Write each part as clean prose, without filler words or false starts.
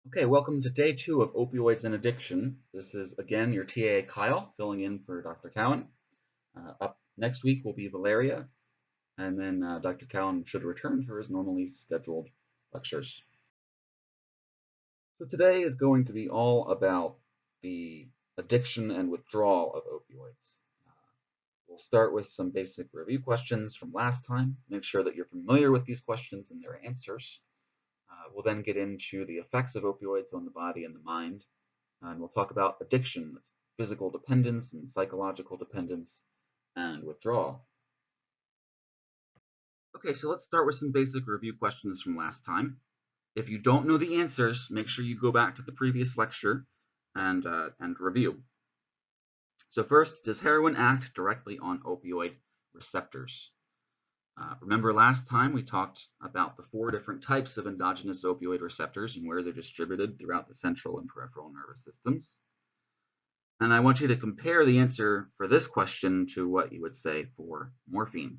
Okay, welcome to day 2 of Opioids and Addiction. This is again your TA Kyle filling in for Dr. Cowan. Up next week will be Valeria, and then Dr. Cowan should return for his normally scheduled lectures. So today is going to be all about the addiction and withdrawal of opioids. We'll start with some basic review questions from last time. Make sure that you're familiar with these questions and their answers. We'll then get into the effects of opioids on the body and the mind. And we'll talk about addiction, that's physical dependence and psychological dependence, and withdrawal. Okay, so let's start with some basic review questions from last time. If you don't know the answers, make sure you go back to the previous lecture and review. So first, does heroin act directly on opioid receptors? Remember last time we talked about the 4 different types of endogenous opioid receptors and where they're distributed throughout the central and peripheral nervous systems. And I want you to compare the answer for this question to what you would say for morphine.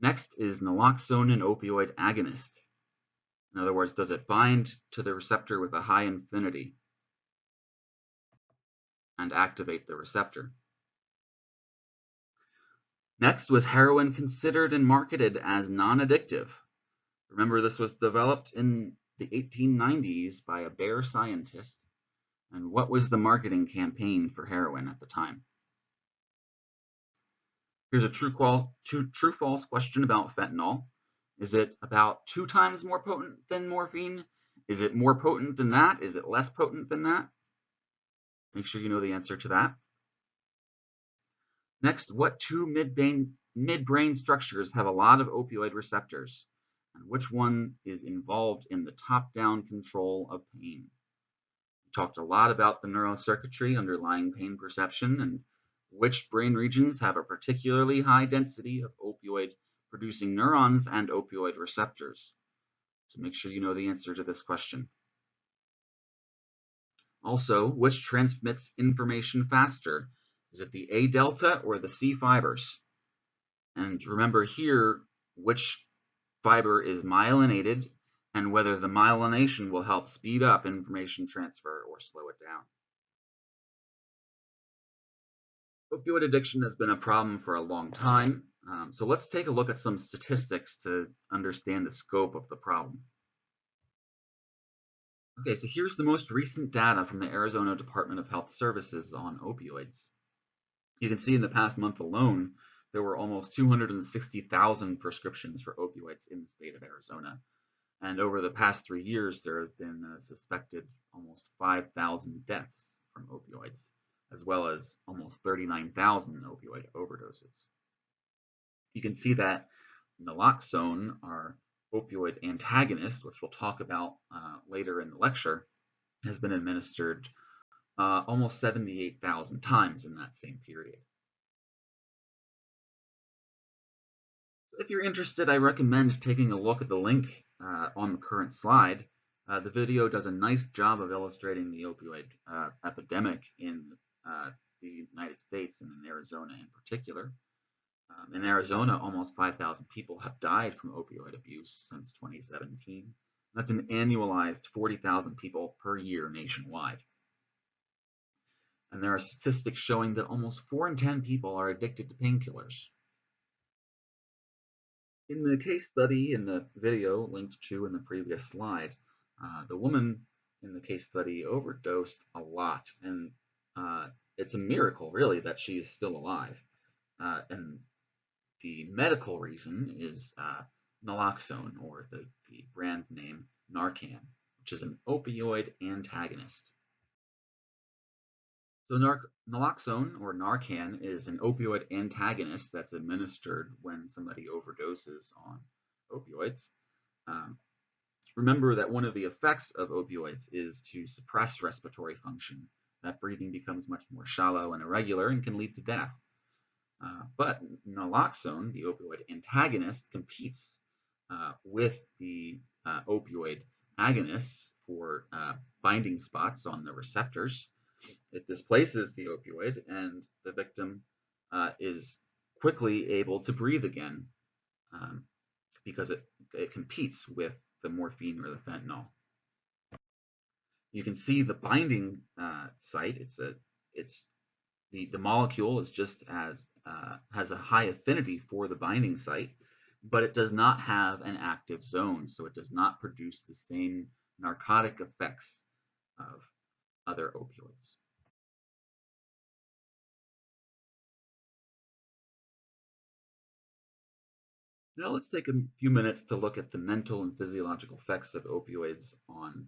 Next is naloxone an opioid agonist. In other words, does it bind to the receptor with a high affinity and activate the receptor? Next, was heroin considered and marketed as non-addictive? Remember, this was developed in the 1890s by a Bayer scientist. And what was the marketing campaign for heroin at the time? Here's a true-false question about fentanyl. Is it about 2 times more potent than morphine? Is it more potent than that? Is it less potent than that? Make sure you know the answer to that. Next, what 2 midbrain structures have a lot of opioid receptors? And which one is involved in the top-down control of pain? We talked a lot about the neurocircuitry underlying pain perception and which brain regions have a particularly high density of opioid-producing neurons and opioid receptors. So make sure you know the answer to this question. Also, which transmits information faster? Is it the A delta or the C fibers? And remember here which fiber is myelinated and whether the myelination will help speed up information transfer or slow it down. Opioid addiction has been a problem for a long time, so let's take a look at some statistics to understand the scope of the problem. Okay, so here's the most recent data from the Arizona Department of Health Services on opioids. You can see in the past month alone, there were almost 260,000 prescriptions for opioids in the state of Arizona. And over the past 3 years, there have been suspected almost 5,000 deaths from opioids, as well as almost 39,000 opioid overdoses. You can see that naloxone, our opioid antagonist, which we'll talk about later in the lecture, has been administered almost 78,000 times in that same period. If you're interested, I recommend taking a look at the link on the current slide. The video does a nice job of illustrating the opioid epidemic in the United States and in Arizona in particular. In Arizona, almost 5,000 people have died from opioid abuse since 2017. That's an annualized 40,000 people per year nationwide. And there are statistics showing that almost 4 in 10 people are addicted to painkillers. In the case study in the video linked to in the previous slide, the woman in the case study overdosed a lot, and it's a miracle, really, that she is still alive. And the medical reason is naloxone, or the brand name Narcan, which is an opioid antagonist. So naloxone, or Narcan, is an opioid antagonist that's administered when somebody overdoses on opioids. Remember that one of the effects of opioids is to suppress respiratory function. That breathing becomes much more shallow and irregular and can lead to death. But naloxone, the opioid antagonist, competes with the opioid agonists for binding spots on the receptors. It displaces the opioid, and the victim is quickly able to breathe again because it competes with the morphine or the fentanyl. You can see the binding site. The molecule is just as has a high affinity for the binding site, but it does not have an active zone, so it does not produce the same narcotic effects of other opioids. Now let's take a few minutes to look at the mental and physiological effects of opioids on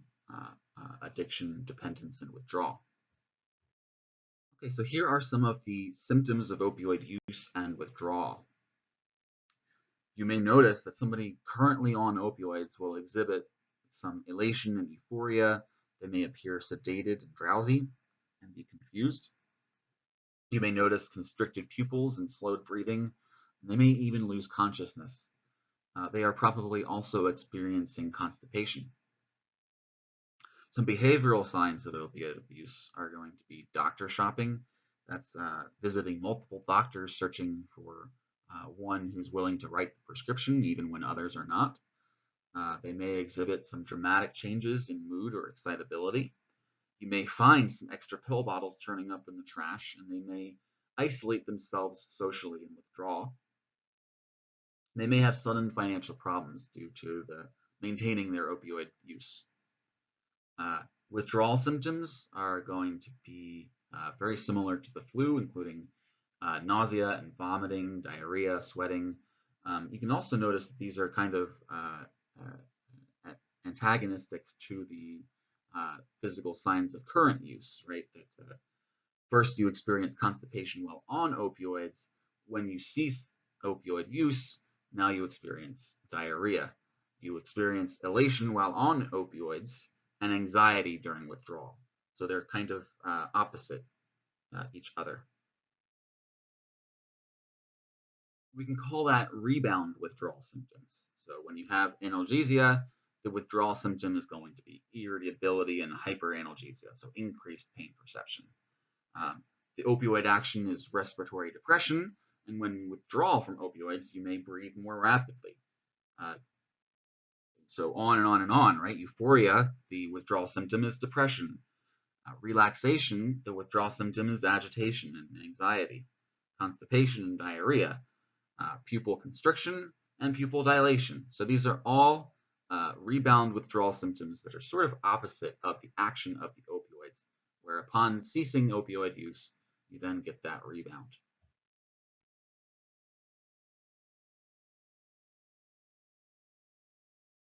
addiction, dependence, and withdrawal. Okay, so here are some of the symptoms of opioid use and withdrawal. You may notice that somebody currently on opioids will exhibit some elation and euphoria. They may appear sedated and drowsy and be confused. You may notice constricted pupils and slowed breathing. They may even lose consciousness. They are probably also experiencing constipation. Some behavioral signs of opioid abuse are going to be doctor shopping. That's visiting multiple doctors searching for one who's willing to write the prescription even when others are not. They may exhibit some dramatic changes in mood or excitability. You may find some extra pill bottles turning up in the trash, and they may isolate themselves socially and withdraw. They may have sudden financial problems due to maintaining their opioid use. Uh, Withdrawal symptoms are going to be very similar to the flu, including nausea and vomiting, diarrhea, sweating. You can also notice that these are kind of antagonistic to the physical signs of current use, right? That first you experience constipation while on opioids. When you cease opioid use, now you experience diarrhea. You experience elation while on opioids and anxiety during withdrawal. So they're kind of opposite each other. We can call that rebound withdrawal symptoms. So when you have analgesia, the withdrawal symptom is going to be irritability and hyperanalgesia, so increased pain perception. The opioid action is respiratory depression, and when you withdraw from opioids, you may breathe more rapidly. Uh, so on and on and on, right? Euphoria, the withdrawal symptom is depression. Relaxation, the withdrawal symptom is agitation and anxiety. Constipation and diarrhea, pupil constriction, and pupil dilation. So these are all rebound withdrawal symptoms that are sort of opposite of the action of the opioids, where upon ceasing opioid use, you then get that rebound.